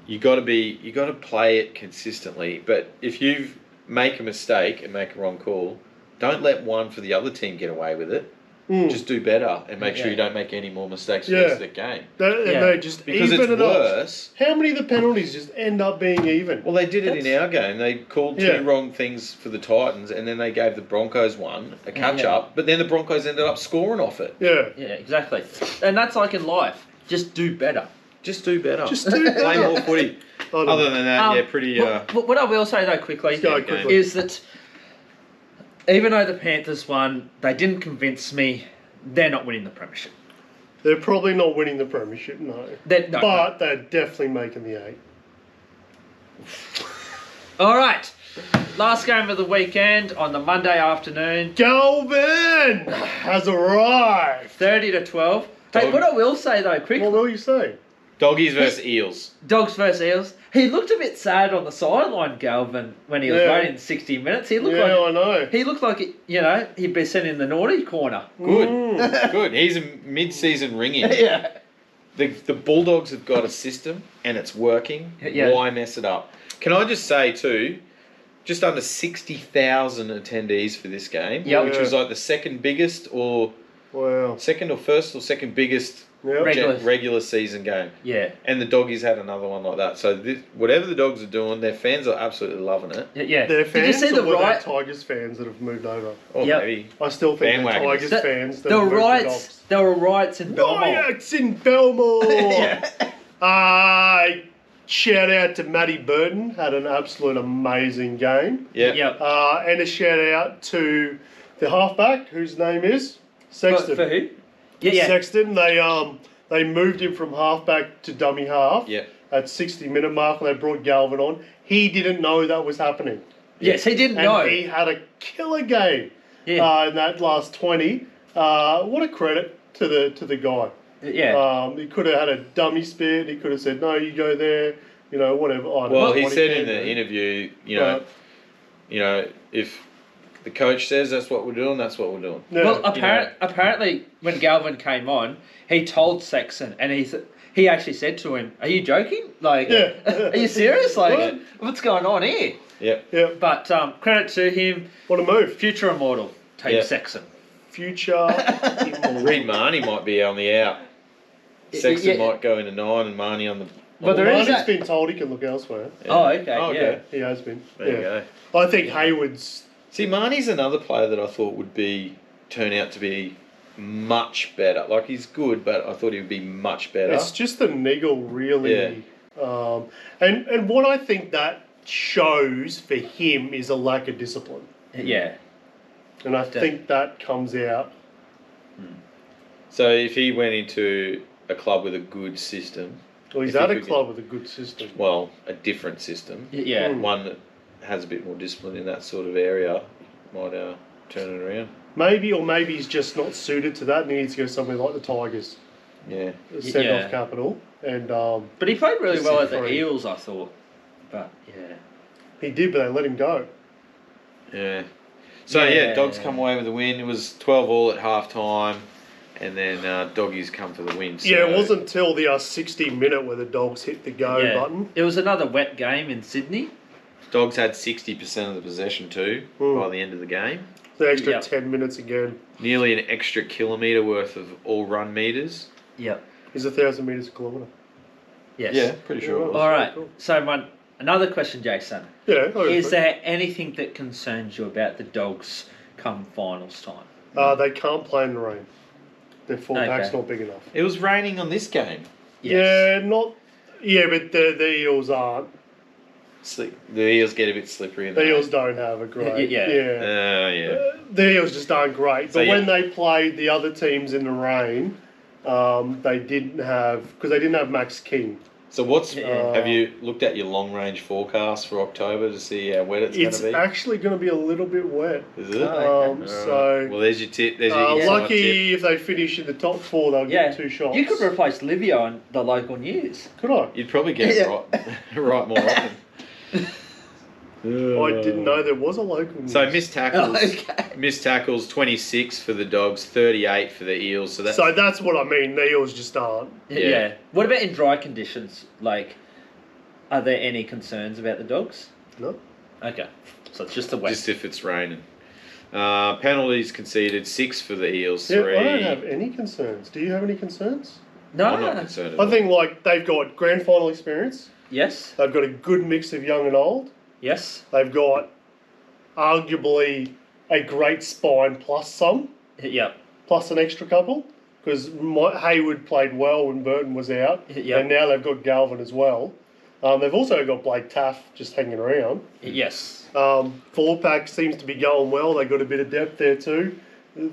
you got to play it consistently, but if you make a mistake and make a wrong call, don't let one for the other team get away with it. Just do better and make sure you don't make any more mistakes for the rest of the game. They just because even it's worse. How many of the penalties just end up being even? Well, they did it in our game. They called two wrong things for the Titans, and then they gave the Broncos a catch up. But then the Broncos ended up scoring off it. Yeah. Yeah, exactly. And that's like in life. Just do better. Just do better. Just do better. Play more footy. Other than that, pretty. What I will say though, quickly, is that even though the Panthers won, they didn't convince me. They're not winning the premiership. They're probably not winning the premiership, no. But they're definitely making the 8. All right. Last game of the weekend on the Monday afternoon. Galvin has arrived. 30-12. Hey, what I will say though, quickly. What will you say? Doggies versus Eels. Dogs versus Eels. He looked a bit sad on the sideline, Galvin, when he was waiting 60 minutes. He looked I know. He looked like, he'd be sent in the naughty corner. Good. Good. He's a mid-season ring-in. Yeah. The Bulldogs have got a system and it's working. Yeah. Why mess it up? Can I just say too, just under 60,000 attendees for this game, which was like the second biggest second or first or second biggest regular season game. Yeah. And the Doggies had another one like that. So whatever the Dogs are doing, their fans are absolutely loving it. Yeah. Their fans, did you see the riot? Tigers fans that have moved over. Or maybe I still think they're Tigers fans. There were riots. There were riots in Belmore. Riots in Belmore. Shout out to Matty Burton. Had an absolute amazing game. Yeah. And a shout out to the halfback whose name is Sexton. For who? Sexton. They moved him from halfback to dummy half. Yeah. At 60-minute mark, and they brought Galvin on. He didn't know that was happening. Yes, he didn't know. And he had a killer game in that last 20. What a credit to the guy. Yeah. He could have had a dummy spit. He could have said, no, you go there, whatever. Well, he said in the interview, if the coach says that's what we're doing, that's what we're doing. Yeah. Well, apparently, when Galvin came on, he told Sexton, and he actually said to him, "Are you joking? Like, are you serious? Like, what's going on here?" Yeah. But credit to him. What a move. Future immortal, Team Sexton. Future immortal. Reed Marnie might be on the out. Sexton might go into 9 and Marnie on the... Well, Marnie's been told he can look elsewhere. Yeah. Oh, okay. He has been. There you go. I think Hayward's... See, Marnie's another player that I thought would turn out to be much better. Like, he's good, but I thought he would be much better. It's just the niggle, really. Yeah. And what I think that shows for him is a lack of discipline. Yeah. And I think that comes out. So if he went into a club with a good system... Well, he's at a club with a good system. Well, a different system. Yeah. One that has a bit more discipline in that sort of area might turn it around. Maybe he's just not suited to that and he needs to go somewhere like the Tigers. Yeah. Send-off capital. And, but he played really well at the Eels, I thought. But, yeah. He did, but they let him go. Yeah. So, Dogs come away with a win. It was 12-all at half-time. And then Doggies come for the win. So. Yeah, it wasn't until the 60-minute where the Dogs hit the go button. It was another wet game in Sydney. Dogs had 60% of the possession too by the end of the game. The extra 10 minutes again. Nearly an extra kilometre worth of all run metres. Yep. Is 1,000 metres a kilometre? Yes. Yeah, pretty sure. Yeah, all right. Cool. So another question, Jason. Yeah. Is there anything that concerns you about the Dogs come finals time? They can't play in the rain. Their fullback's not big enough. It was raining on this game. Yes. Yeah, but the Eels aren't. The Eels get a bit slippery. The Eels don't have a great... The Eels just aren't great. But when they played the other teams in the rain, they didn't have... Because they didn't have Max King. So have you looked at your long range forecast for October to see how wet it's going to be? It's actually going to be a little bit wet. Is it? So well, there's your tip. There's your lucky if they finish in the top 4, they'll get 2 shots. You could replace Livio on the local news. Could I? You'd probably get it right more often. I didn't know there was a local news. So missed tackles 26 for the Dogs, 38 for the Eels. So that's what I mean. The Eels just aren't. Yeah. What about in dry conditions? Like, are there any concerns about the Dogs? No. Okay. So it's just the wet. Just if it's raining. Penalties conceded 6 for the Eels. Yeah, 3. I don't have any concerns. Do you have any concerns? No. I'm not concerned at all. I think they've got grand final experience. Yes. They've got a good mix of young and old. Yes. They've got arguably a great spine plus some. Yep. Plus an extra couple. Because Hayward played well when Burton was out. Yep. And now they've got Galvin as well. They've also got Blake Taff just hanging around. Yes. Forward pack seems to be going well. They got a bit of depth there too.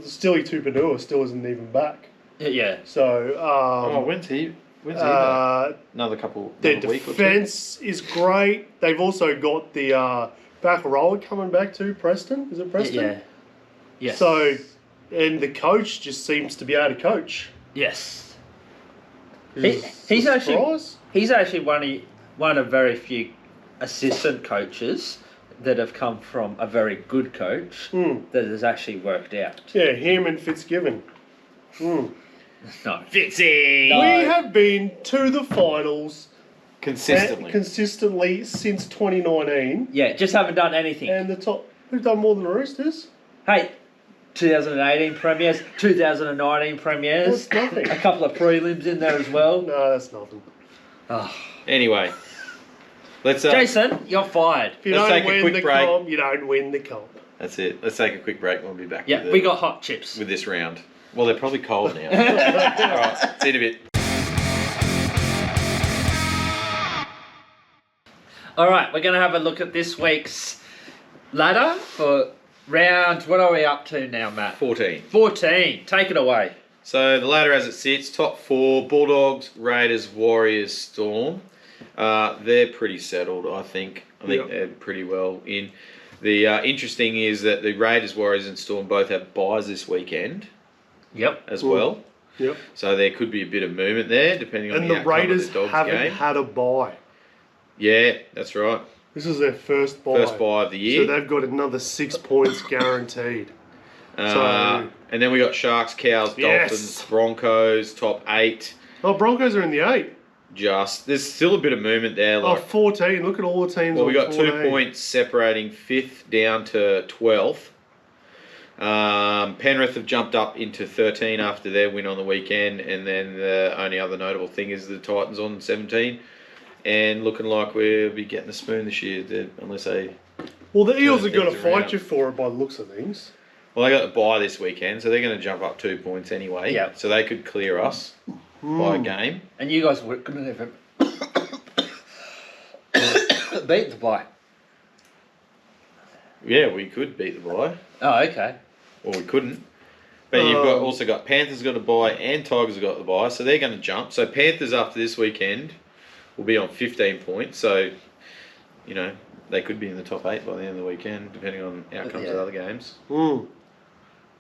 Steely Tupanua still isn't even back. Yeah. So. When's he back? Another Their week or two? defence is great. They've also got the back rower coming back too. Preston, is it Preston? Yeah. Yes. So, and the coach just seems to be able to coach. Yes. He's actually one of very few assistant coaches that have come from a very good coach that has actually worked out. Yeah, him and Fitzgibbon. No. Fitzy! No. We have been to the finals consistently since 2019. Yeah, just haven't done anything. And the top, we've done more than the Roosters. Hey, 2018 premiers, 2019 premiers. That's nothing. A couple of prelims in there as well. No, that's nothing. Oh. Anyway, let's Jason, you're fired. If you don't win the comp, you don't win the comp. That's it. Let's take a quick break. We'll be back. Yeah, we got hot chips with this round. Well, they're probably cold now. All right, see you in a bit. All right, we're going to have a look at this week's ladder for round. What are we up to now, Matt? 14. 14. Take it away. So the ladder as it sits, top 4, Bulldogs, Raiders, Warriors, Storm. They're pretty settled, I think. I think they're pretty well in. The interesting is that the Raiders, Warriors and Storm both have buys this weekend. Yep. As well. Yep. So there could be a bit of movement there, depending on the outcome Raiders of the Dogs haven't had a buy. Yeah, that's right. This is their first buy. First buy of the year. So they've got another 6 points guaranteed. And then we got Sharks, Cows, Dolphins, Broncos, top 8. Oh, Broncos are in the 8. There's still a bit of movement there. 14. Look at all the teams. Well, we got 2 points separating 5th down to 12th. Penrith have jumped up into 13 after their win on the weekend, and then the only other notable thing is the Titans on 17, and looking like we'll be getting the spoon this year, unless they. Well, the Eels are going to fight you for it by the looks of things. Well, they got the bye this weekend, so they're going to jump up 2 points anyway. Yeah. So they could clear us by a game. And you guys were going to never beat the bye. Yeah, we could beat the bye. Oh, okay. Or we couldn't. But you've also got Panthers got a bye and Tigers have got the bye, so they're going to jump. So Panthers after this weekend will be on 15 points. So, they could be in the top 8 by the end of the weekend, depending on outcomes of other games. Would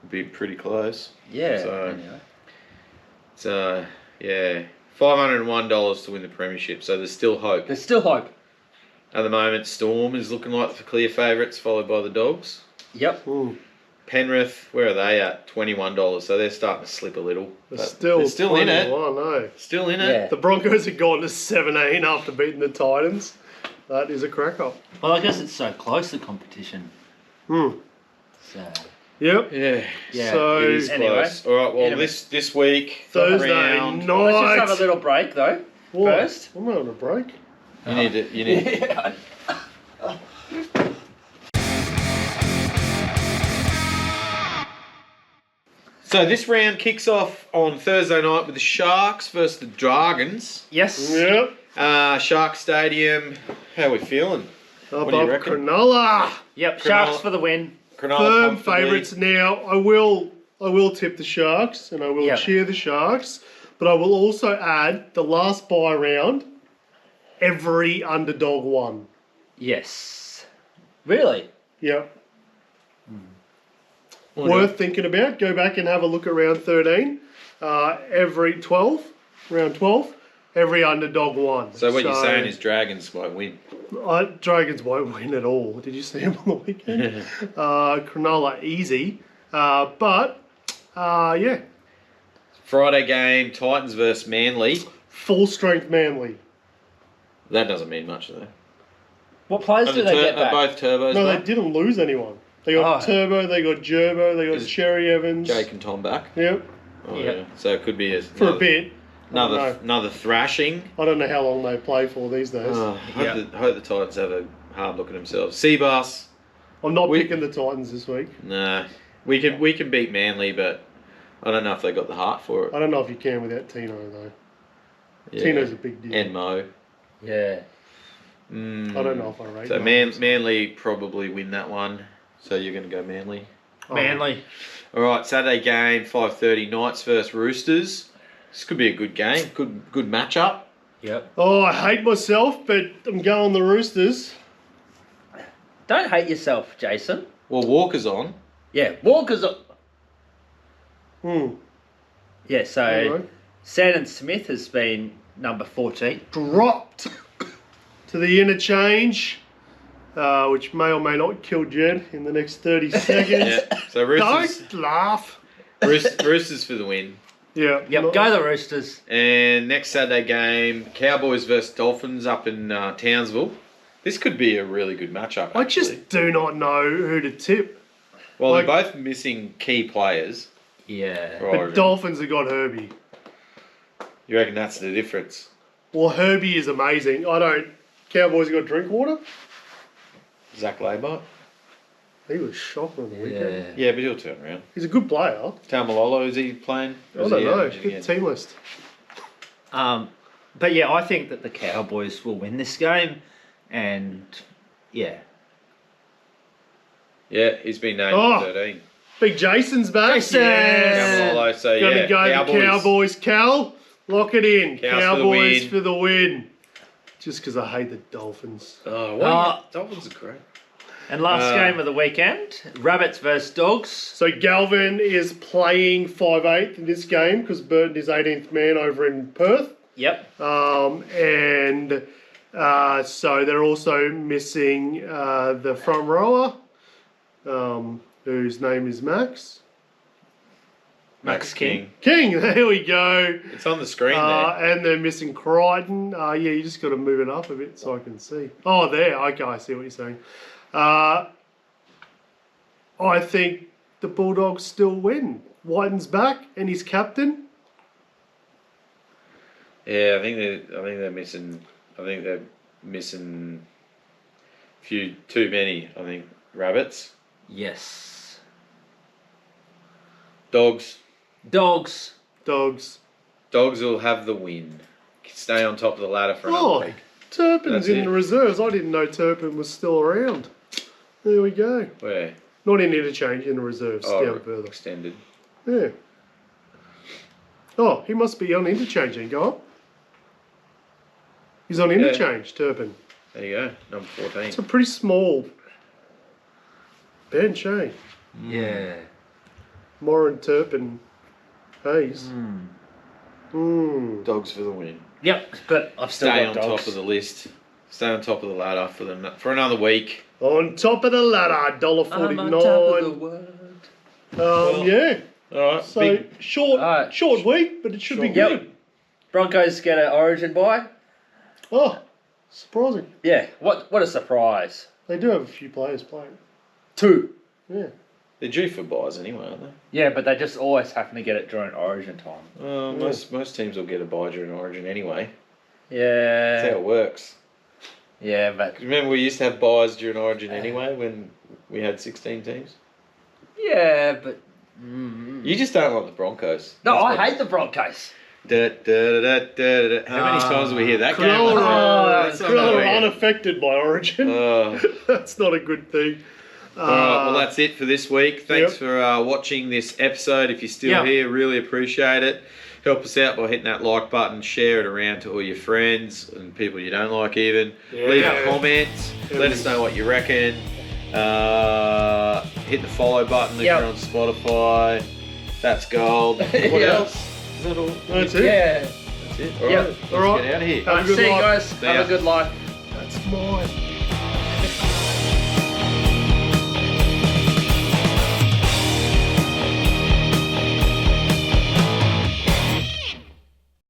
be pretty close. Yeah. So, $501 to win the premiership. So there's still hope. There's still hope. At the moment, Storm is looking like the clear favourites, followed by the Dogs. Yep. Penrith, where are they at? $21. So they're starting to slip a little. They're still in it. No. Still in it. Yeah. The Broncos have gone to 17 after beating the Titans. That is a cracker. Well, I guess it's so close, the competition. So. Yep. Yeah. So it is close. All right. Well, this week Thursday round, night. Let's just have a little break though. First. I'm not on a break. You need it. So this round kicks off on Thursday night with the Sharks versus the Dragons. Yes. Yep. Shark Stadium. How are we feeling? Above what do you reckon? Cronulla. Yep. Sharks for the win. Cronulla Firm favourites now. I will tip the Sharks and I will cheer the Sharks, but I will also add the last bye round every underdog won. Yes. Really? Yep. Well, Worth thinking about. Go back and have a look at round 13. Every 12, round 12, every underdog won. So what you're saying is Dragons won't win. Dragons won't win at all. Did you see him on the weekend? Cronulla easy. But yeah. Friday game, Titans versus Manly. Full strength Manly. That doesn't mean much, though. What players do they get back? Both turbos. No, back? they didn't lose anyone. They got Turbo, they got Gerbo, they got Is Cherry Evans. Jake and Tom back. Yep. Oh, Yep. yeah. So it could be For a bit. another thrashing. I don't know how long they play for these days. Hope the Titans have a hard look at themselves. Seabass. I'm not picking the Titans this week. Nah. We can beat Manly, but I don't know if they got the heart for it. I don't know if you can without Tino, though. Yeah. Tino's a big deal. And Mo. Yeah. I don't know if I rate So Mo. Manly probably win that one. So you're going to go Manly. Manly. All right, Saturday game, 5:30. Knights versus Roosters. This could be a good game. Good matchup. Yep. Oh, I hate myself, but I'm going the Roosters. Don't hate yourself, Jason. Well, Walker's on. Yeah, Walker's up. Yeah, so Alright. Sandon Smith has been number 14. Dropped to the interchange, which may or may not kill Jed in the next 30 seconds. Yeah. So Roosters. Don't laugh. Roosters for the win. Yeah. Yep, go the Roosters. And next Saturday game, Cowboys versus Dolphins up in Townsville. This could be a really good matchup. I Actually. just do not know who to tip. Well, like- they're both missing key players. Yeah. for But Origin. Dolphins have got Herbie. You reckon that's the difference? Well, Herbie is amazing. Cowboys got Drinkwater. Zach Labour? He was shocking on the weekend. Yeah. Yeah, but he'll turn around. He's a good player. Tamalolo, is he playing? I don't know. Good team list. But yeah, I think that the Cowboys will win this game. And yeah. Yeah, he's been named Oh. 13. Big Jason's back. Jason! Yes. Tamalolo, so Gonna yeah, go the Cowboys. Cal, lock it in. Cows Cowboys for for the win. Just because I hate the Dolphins. Oh, what? Dolphins are great. And last game of the weekend, Rabbits versus Dogs. So Galvin is playing 5'8" in this game because Burton is 18th man over in Perth. Yep. So they're also missing the front rower, whose name is Max. Max King. King, there we go. It's on the screen there. And they're missing Crichton. Yeah, you just got to move it up a bit so I can see. Oh, there. Okay, I see what you're saying. I think the Bulldogs still win. Whiten's back and he's captain. Yeah, I think they're missing. I think they're missing too many. I think Rabbits, Yes. Dogs. Dogs. Dogs. Dogs will have the win. Stay on top of the ladder for another week. Turpin's That's in it. the reserves. I didn't know Turpin was still around. There we go. Where? Not in interchange, in the reserves, down further. Extended. Yeah. Oh, he must be on interchange then. Go on. He's on interchange, Turpin. There you go. Number 14. It's a pretty small bench, eh? Yeah. Moran, Turpin, Hayes. Dogs for the win. Yep, but I've still Stay got on Dogs. top of the list. Stay on top of the ladder for another week. On top of the ladder, I'm $1.49. on top of the world. Yeah. All right. So short week, but it should be good. Yep. Broncos get an Origin bye. Oh, surprising. Yeah. What a surprise. They do have a few players playing. 2. Yeah. They're due for buys anyway, aren't they? Yeah, but they just always happen to get it during Origin time. Most teams will get a buy during Origin anyway. Yeah. That's how it works. Yeah, but Remember we used to have buys during Origin anyway when we had 16 teams? yeah, but You just don't like the Broncos. no, That's I what- hate the Broncos. Da, da, da, da, da, da. How many times do we hear that game? Cronulla That's are annoying. unaffected by Origin. Oh. That's not a good thing. All right, well, that's it for this week. Thanks Yep. for watching this episode. If you're still Yep. here, really appreciate it. Help us out by hitting that like button, share it around to all your friends and people you don't like even. Leave a comment, let us know what you reckon. Hit the follow button if you're on Spotify. That's gold. What else? Is that all? That's it. Yeah. That's it. Yep. All right. Let's get out of here. Have a good See you life. guys. See Have ya. a good life. That's mine.